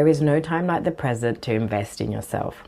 There is no time like the present to invest in yourself.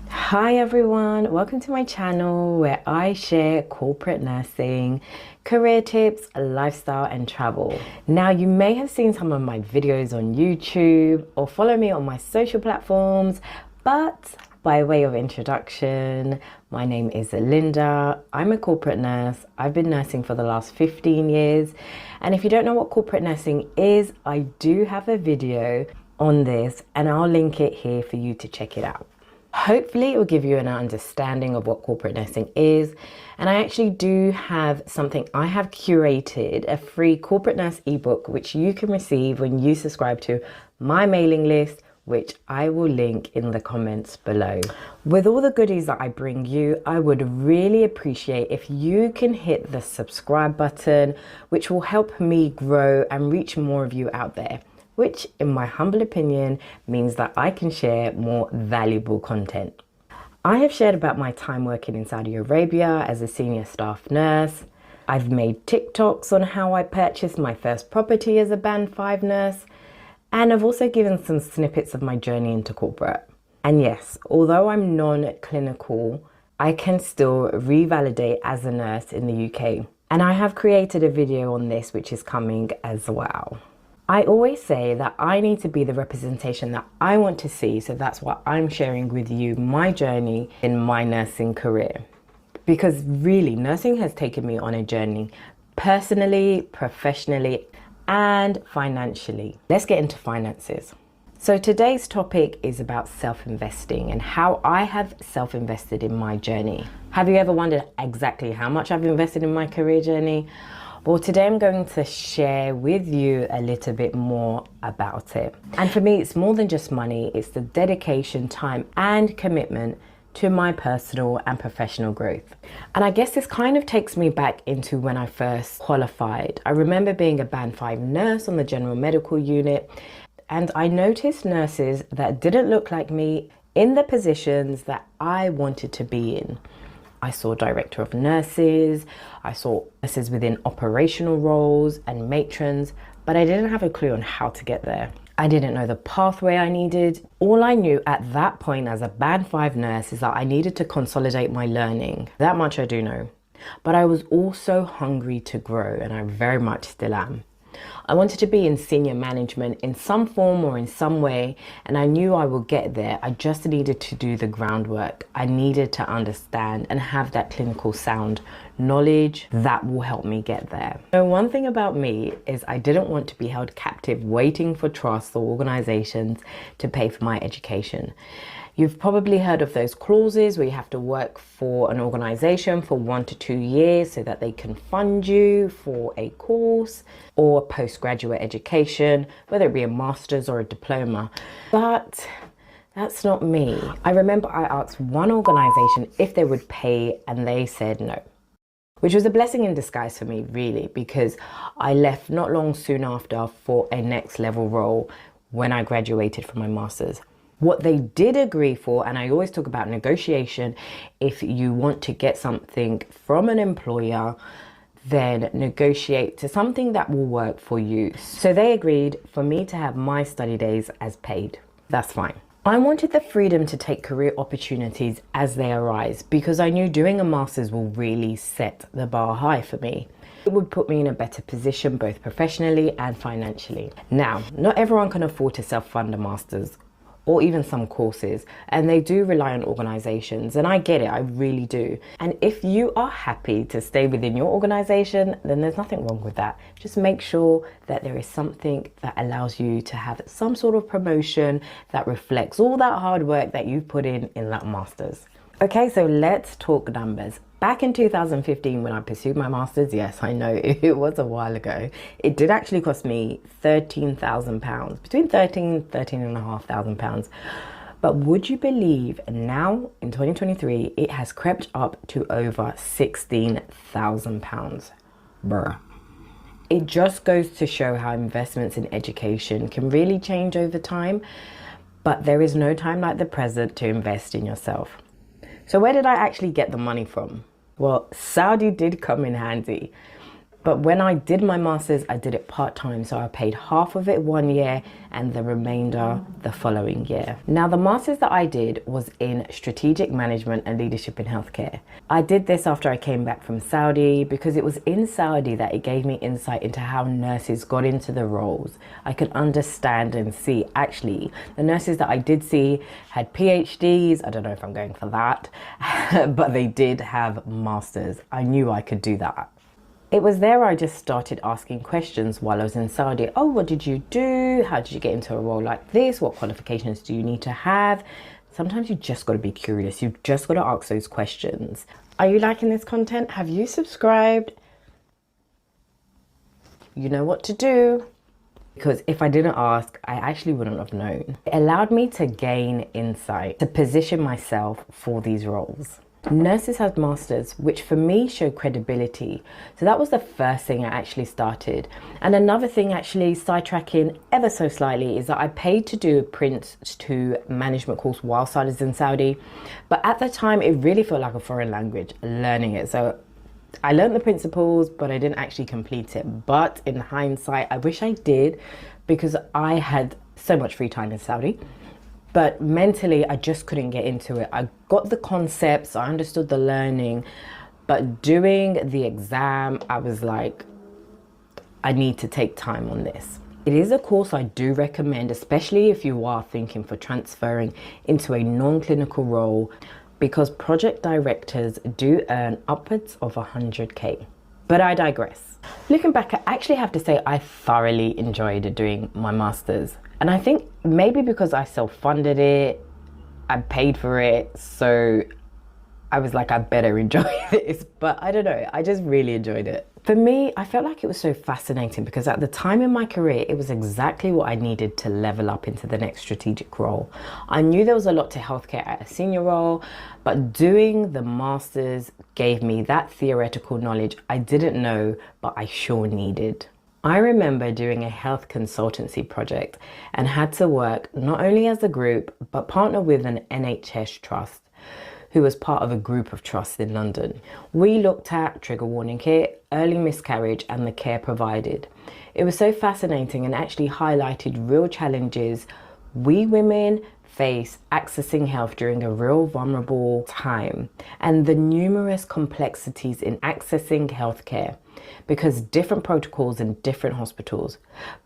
Hi everyone, welcome to my channel where I share corporate nursing, career tips, lifestyle and travel. Now you may have seen some of my videos on YouTube or follow me on my social platforms, but by way of introduction, my name is Linda. I'm a corporate nurse. I've been nursing for the last 15 years. And if you don't know what corporate nursing is, I do have a video on this and I'll link it here for you to check it out. Hopefully it will give you an understanding of what corporate nursing is. And I actually do have something I have curated, a free corporate nurse ebook, which you can receive when you subscribe to my mailing list, which I will link in the comments below. With all the goodies that I bring you, I would really appreciate if you can hit the subscribe button, which will help me grow and reach more of you out there, which in my humble opinion means that I can share more valuable content. I have shared about my time working in Saudi Arabia as a senior staff nurse. I've made TikToks on how I purchased my first property as a Band 5 nurse. And I've also given some snippets of my journey into corporate. And yes, although I'm non-clinical, I can still revalidate as a nurse in the UK. And I have created a video on this, which is coming as well. I always say that I need to be the representation that I want to see. So that's why I'm sharing with you my journey in my nursing career. Because really, nursing has taken me on a journey personally, professionally, and financially. Let's get into finances. So today's topic is about self-investing and how I have self-invested in my journey. Have you ever wondered exactly how much I've invested in my career journey? Well, today I'm going to share with you a little bit more about it. And for me, it's more than just money. It's the dedication, time, and commitment to my personal and professional growth. And I guess this kind of takes me back into when I first qualified. I remember being a Band 5 nurse on the general medical unit, and I noticed nurses that didn't look like me in the positions that I wanted to be in. I saw director of nurses, I saw nurses within operational roles and matrons, but I didn't have a clue on how to get there. I didn't know the pathway I needed. All I knew at that point as a Band 5 nurse is that I needed to consolidate my learning. That much I do know. But I was also hungry to grow, and I very much still am. I wanted to be in senior management in some form or in some way, and I knew I would get there. I just needed to do the groundwork. I needed to understand and have that clinical sound knowledge that will help me get there. So one thing about me is I didn't want to be held captive waiting for trusts or organizations to pay for my education. You've probably heard of those clauses where you have to work for an organization for 1 to 2 years so that they can fund you for a course or postgraduate education, whether it be a master's or a diploma. But that's not me. I remember I asked one organization if they would pay and they said no, which was a blessing in disguise for me, really, because I left not long soon after for a next level role when I graduated from my master's. What they did agree for, and I always talk about negotiation, if you want to get something from an employer, then negotiate to something that will work for you. So they agreed for me to have my study days as paid. That's fine. I wanted the freedom to take career opportunities as they arise because I knew doing a master's will really set the bar high for me. It would put me in a better position both professionally and financially. Now, not everyone can afford to self-fund a master's or even some courses, and they do rely on organizations, and I get it, I really do. And if you are happy to stay within your organization, then there's nothing wrong with that. Just make sure that there is something that allows you to have some sort of promotion that reflects all that hard work that you've put in that master's. Okay, so let's talk numbers. Back in 2015 when I pursued my master's, yes, I know it was a while ago, it did actually cost me £13,000, between £13,500. But would you believe now in 2023, it has crept up to over £16,000. Bruh. It just goes to show how investments in education can really change over time, but there is no time like the present to invest in yourself. So where did I actually get the money from? Well, Saudi did come in handy. But when I did my master's, I did it part-time. So I paid half of it 1 year and the remainder the following year. Now, the master's that I did was in strategic management and leadership in healthcare. I did this after I came back from Saudi because it was in Saudi that it gave me insight into how nurses got into the roles. I could understand and see, actually, the nurses that I did see had PhDs. I don't know if I'm going for that, but they did have masters. I knew I could do that. It was there I just started asking questions while I was in Saudi. Oh, what did you do? How did you get into a role like this? What qualifications do you need to have? Sometimes you just got to be curious. You've just got to ask those questions. Are you liking this content? Have you subscribed? You know what to do. Because if I didn't ask, I actually wouldn't have known. It allowed me to gain insight, to position myself for these roles. Nurses had masters, which for me showed credibility. So that was the first thing I actually started. And another thing, actually sidetracking ever so slightly, is that I paid to do a Prince 2 management course whilst I was in Saudi. But at the time, it really felt like a foreign language, learning it. So I learned the principles, but I didn't actually complete it. But in hindsight, I wish I did, because I had so much free time in Saudi. But mentally, I just couldn't get into it. I got the concepts, I understood the learning, but doing the exam, I was like, I need to take time on this. It is a course I do recommend, especially if you are thinking for transferring into a non-clinical role, because project directors do earn upwards of 100K. But I digress. Looking back, I actually have to say I thoroughly enjoyed doing my master's. And I think maybe because I self-funded it, I paid for it, so I was like, I better enjoy this. But I don't know, I just really enjoyed it. For me, I felt like it was so fascinating because at the time in my career, it was exactly what I needed to level up into the next strategic role. I knew there was a lot to healthcare at a senior role, but doing the master's gave me that theoretical knowledge I didn't know, but I sure needed. I remember doing a health consultancy project and had to work not only as a group, but partner with an NHS trust who was part of a group of trusts in London. We looked at trigger warning care, early miscarriage, and the care provided. It was so fascinating and actually highlighted real challenges we women face accessing health during a real vulnerable time, and the numerous complexities in accessing healthcare, because different protocols in different hospitals.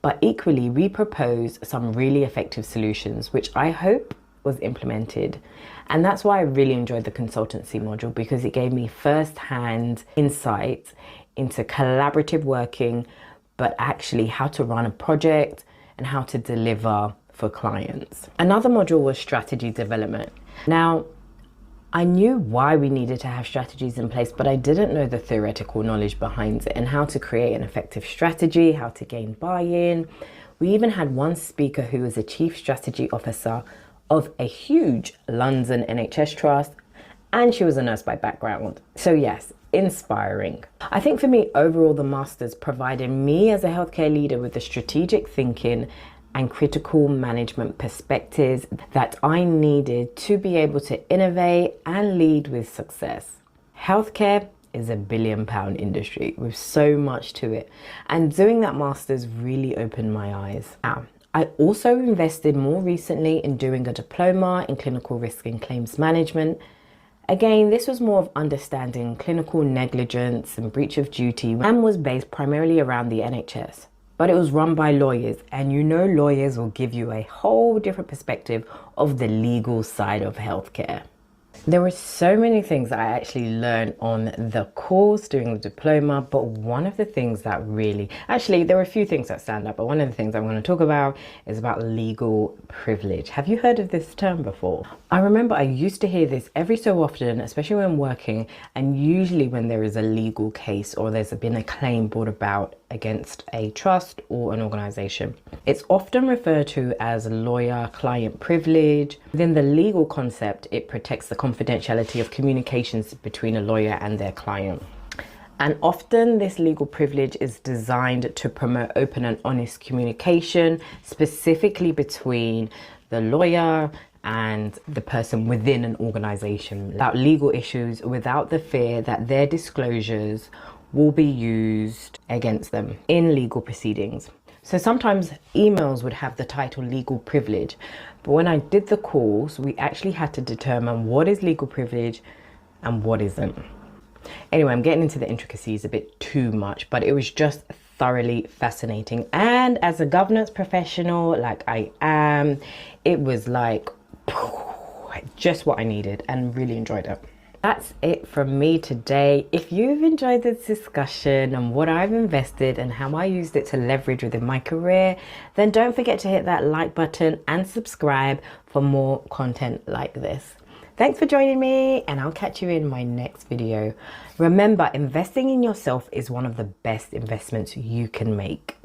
But equally, we proposed some really effective solutions, which I hope was implemented. And that's why I really enjoyed the consultancy module, because it gave me first-hand insight into collaborative working, but actually how to run a project and how to deliver for clients. Another module was strategy development. Now, I knew why we needed to have strategies in place, but I didn't know the theoretical knowledge behind it and how to create an effective strategy, how to gain buy-in. We even had one speaker who was a chief strategy officer of a huge London NHS trust, and she was a nurse by background. So yes, inspiring. I think for me, overall, the Masters provided me as a healthcare leader with the strategic thinking and critical management perspectives that I needed to be able to innovate and lead with success. Healthcare is a billion-pound industry with so much to it, and doing that Masters really opened my eyes. I also invested more recently in doing a diploma in clinical risk and claims management. Again, this was more of understanding clinical negligence and breach of duty, and was based primarily around the NHS. But it was run by lawyers, and you know lawyers will give you a whole different perspective of the legal side of healthcare. There were so many things that I actually learned on the course during the diploma, but one of the things that there were a few things that stand out, but one of the things I'm going to talk about is about legal privilege. Have you heard of this term before? I remember I used to hear this every so often, especially when working, and usually when there is a legal case or there's been a claim brought about against a trust or an organization. It's often referred to as lawyer-client privilege. Within the legal concept, it protects the confidentiality of communications between a lawyer and their client. And often this legal privilege is designed to promote open and honest communication, specifically between the lawyer and the person within an organization, about legal issues without the fear that their disclosures will be used against them in legal proceedings. So sometimes emails would have the title legal privilege, but when I did the course, we actually had to determine what is legal privilege and what isn't. Anyway, I'm getting into the intricacies a bit too much, but it was just thoroughly fascinating. And as a governance professional, like I am, it was like just what I needed and really enjoyed it. That's it from me today. If you've enjoyed this discussion and what I've invested and how I used it to leverage within my career, then don't forget to hit that like button and subscribe for more content like this. Thanks for joining me, and I'll catch you in my next video. Remember, investing in yourself is one of the best investments you can make.